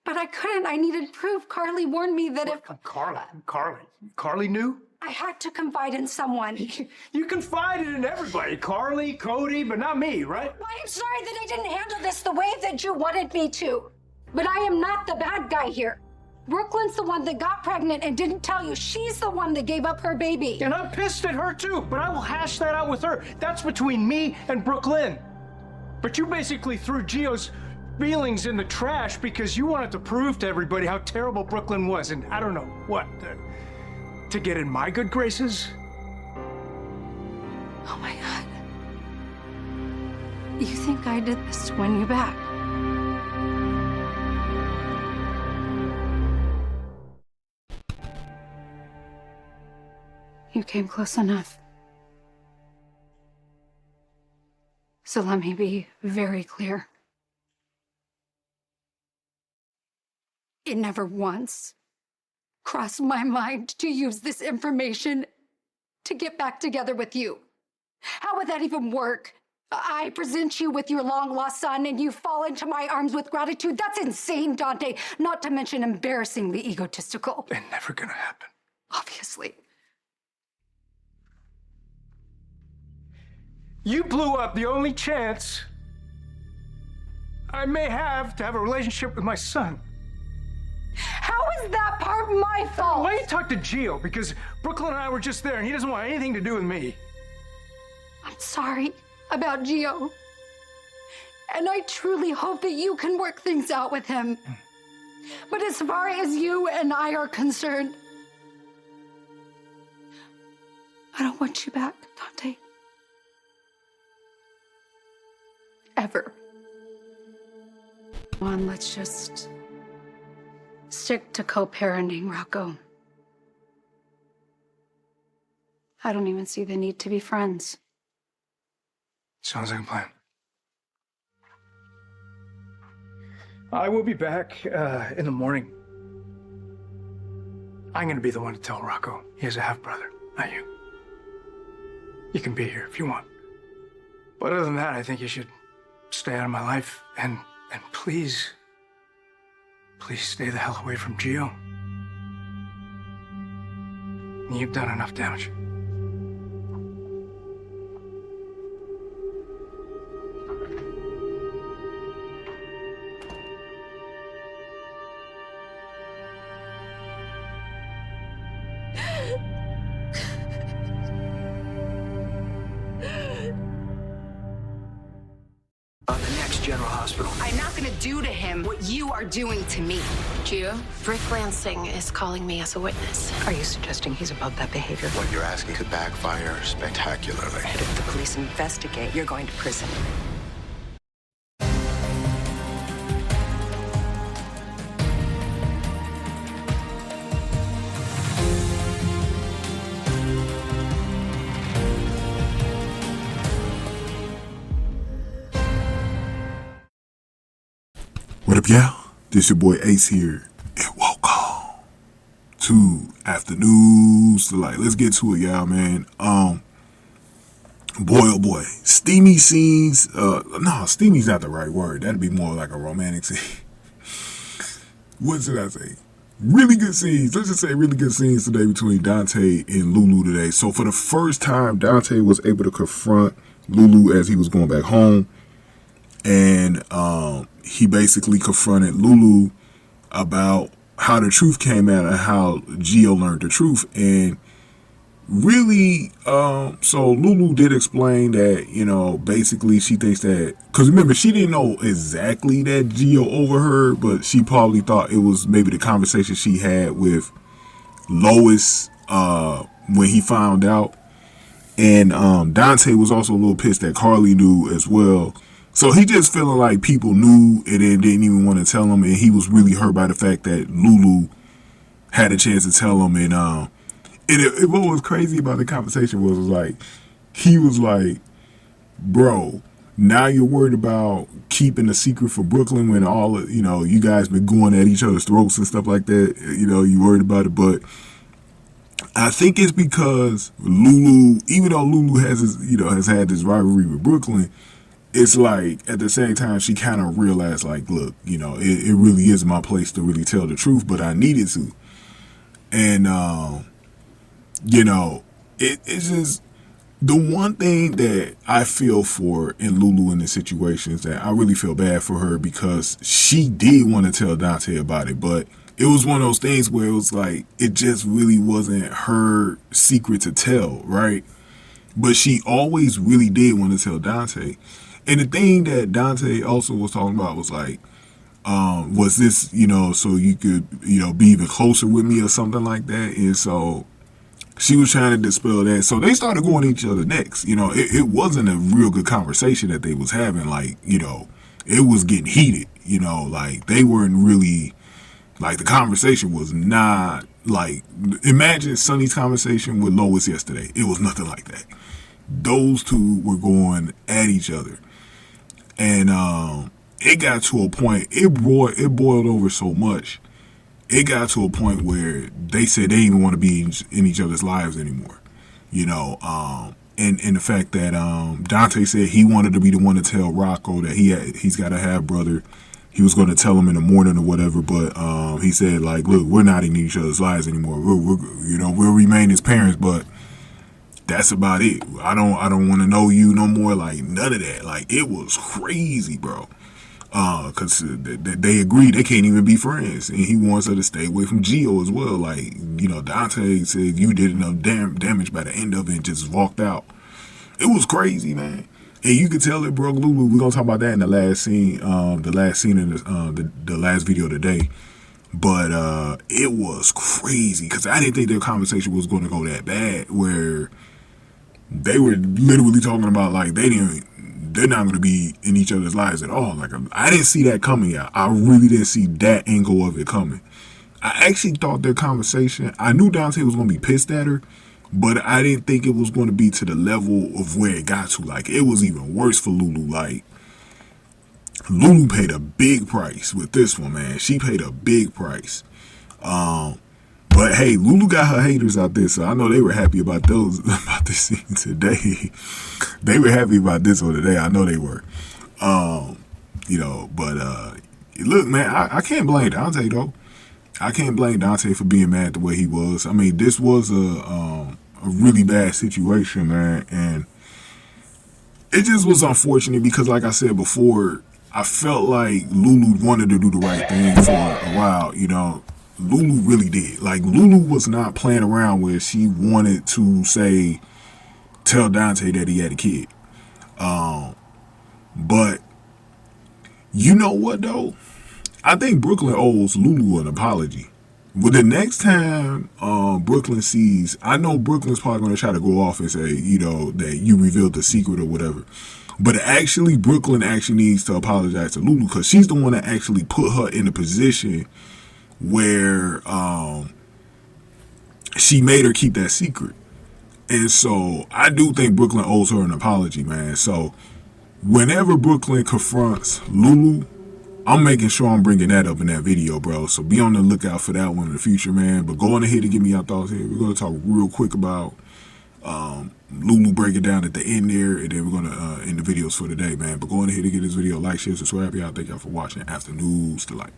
But I couldn't. I needed proof. Carly warned me that if... Carly knew? I had to confide in someone. You confided in everybody. Carly, Cody, but not me, right? Well, I'm sorry that I didn't handle this the way that you wanted me to. But I am not the bad guy here. Brook Lynn's the one that got pregnant and didn't tell you. She's the one that gave up her baby. And I'm pissed at her too, but I will hash that out with her. That's between me and Brook Lynn. But you basically threw Gio's feelings in the trash because you wanted to prove to everybody how terrible Brook Lynn was, and I don't know what, to get in my good graces? Oh my God. You think I did this to win you back? You came close enough. So let me be very clear. It never once crossed my mind to use this information to get back together with you. How would that even work? I present you with your long-lost son and you fall into my arms with gratitude. That's insane, Dante. Not to mention embarrassingly egotistical. And never gonna happen. Obviously. You blew up the only chance I may have to have a relationship with my son. How is that part my fault? Why don't you talk to Gio? Because Brook Lynn and I were just there and he doesn't want anything to do with me. I'm sorry about Gio. And I truly hope that you can work things out with him. But as far as you and I are concerned, I don't want you back, Dante. Ever. Come on, let's just stick to co-parenting, Rocco. I don't even see the need to be friends. Sounds like a plan. I will be back in the morning. I'm gonna be the one to tell Rocco he has a half-brother, not you. You can be here if you want. But other than that, I think you should stay out of my life and please stay the hell away from Gio. You've done enough damage. General Hospital. I'm not gonna do to him what you are doing to me. Gio, Rick Lansing is calling me as a witness. Are you suggesting he's above that behavior? What you're asking could backfire spectacularly. And if the police investigate, you're going to prison. What up, y'all? This your boy Ace here, and welcome to After News Delight. Let's get to it, y'all, man. Boy, oh boy, steamy scenes. No, steamy's not the right word. That'd be more like a romantic scene. What should I say? Really good scenes. Let's just say really good scenes today between Dante and Lulu today. So for the first time, Dante was able to confront Lulu as he was going back home, and he basically confronted Lulu about how the truth came out and how Gio learned the truth. And really, so Lulu did explain that, you know, basically she thinks that, because remember, she didn't know exactly that Gio overheard, but she probably thought it was maybe the conversation she had with Lois when he found out. And Dante was also a little pissed that Carly knew as well. So he just feeling like people knew and then didn't even want to tell him, and he was really hurt by the fact that Lulu had a chance to tell him. And what was crazy about the conversation was like, he was like, bro, now you're worried about keeping a secret for Brook Lynn when all of, you know, you guys been going at each other's throats and stuff like that. You know, you worried about it. But I think it's because Lulu, even though Lulu has had this rivalry with Brook Lynn, it's like at the same time she kind of realized like, look, you know, it really is my place to really tell the truth, but I needed to. And you know, it's just the one thing that I feel for in Lulu in this situation is that I really feel bad for her because she did want to tell Dante about it, but it was one of those things where it was like it just really wasn't her secret to tell, right? But she always really did want to tell Dante. And the thing that Dante also was talking about was like, was this, you know, so you could, you know, be even closer with me or something like that. And so she was trying to dispel that. So they started going at each other next. You know, it wasn't a real good conversation that they was having. Like, you know, it was getting heated, you know, like they weren't really, like the conversation was not like, imagine Sonny's conversation with Lois yesterday. It was nothing like that. Those two were going at each other. And it got to a point, it boiled over so much. It got to a point where they said they didn't want to be in each other's lives anymore. You know, and the fact that Dante said he wanted to be the one to tell Rocco that he's got a half brother. He was going to tell him in the morning or whatever, but he said like, look, we're not in each other's lives anymore. We'll remain as parents, but that's about it. I don't want to know you no more. Like none of that. Like it was crazy, bro. Cause they agree they can't even be friends, and he wants her to stay away from Gio as well. Like, you know, Dante said you did enough damage by the end of it and just walked out. It was crazy, man. And you could tell it broke Lulu. We're gonna talk about that in the last scene in the last video today. But it was crazy because I didn't think their conversation was going to go that bad, where they were literally talking about like they're not going to be in each other's lives at all. Like I didn't see that coming yet. I really didn't see that angle of it coming. I actually thought their conversation, I knew Dante was going to be pissed at her, but I didn't think it was going to be to the level of where it got to. Like it was even worse for Lulu. Like Lulu paid a big price with this one, man. She paid a big price. But hey, Lulu got her haters out there, so I know they were happy about this scene today. They were happy about this one today. I know they were. You know, but look, man, I can't blame Dante though. I can't blame Dante for being mad the way he was. I mean, this was a really bad situation, man, and it just was unfortunate because, like I said before, I felt like Lulu wanted to do the right thing for a while, you know. Lulu really did. Like, Lulu was not playing around where she wanted to tell Dante that he had a kid. But you know what though? I think Brook Lynn owes Lulu an apology. But the next time Brook Lynn sees, I know Brook Lynn's probably going to try to go off and say, you know, that you revealed the secret or whatever. But actually, Brook Lynn actually needs to apologize to Lulu because she's the one that actually put her in a position where she made her keep that secret. And so I do think Brook Lynn owes her an apology, man. So whenever Brook Lynn confronts Lulu, I'm making sure I'm bringing that up in that video, bro. So be on the lookout for that one in the future, man. But go on ahead and give me your thoughts here. We're going to talk real quick about Lulu break it down at the end there, and then we're going to end the videos for today, man. But go on ahead and get this video, like, share, subscribe. Y'all, thank y'all for watching. After News to Light.